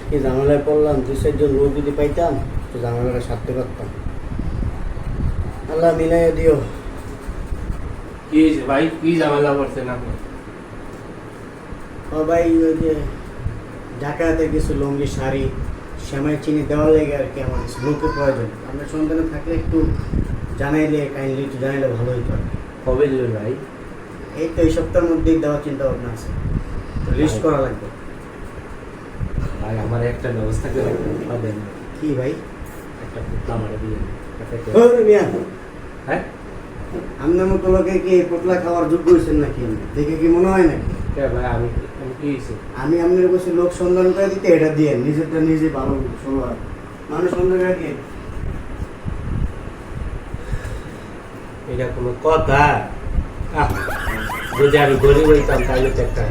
কি ঝামেলায় পড়লাম, 2-4 জন লোক যদি পাইতাম তো ঝামেলাটা সারতে পারতাম। আল্লাহ মিলাইয়া দিও। কি হয়েছে ভাই, কি ঝামেলা করছেন আপনি? ও ভাই, ওই যে ঢাকাতে কিছু লুঙ্গি শাড়ি সেমাই চিনি দেওয়ার লেগে আর কি আমার লোকের প্রয়োজন। আপনার সন্তানে থাকলে একটু জানাইলে, কাইন্ডলি একটু জানাইলে ভালো হইতো আর কি। কবে দিলেন ভাই? এই তো এই সপ্তাহের মধ্যেই দেওয়ার চিন্তা ভাবনা আছে, লিস্ট করা লাগবে। ভাই আমার একটা ব্যবস্থা করে পাবেন? কি ভাই? একটা পুতলা আমার দিয়ে মিয়া, হ্যাঁ, আপনার মতো লোকে কি এই পোটলা খাওয়ার যোগ্য হয়েছেন নাকি? দেখে কি মনে হয় নাকি? ভাই আমি কি হয়েছে? আমি আপনার কাছে লোক সন্ধান করে দিতে এটা দিয়ে নিজেরটা নিজে ভালো শোনো, মানুষ সন্ধান করে দিয়ে এটা কোনো কথা? যদি আমি গরিব হইতাম তাহলে তো একটা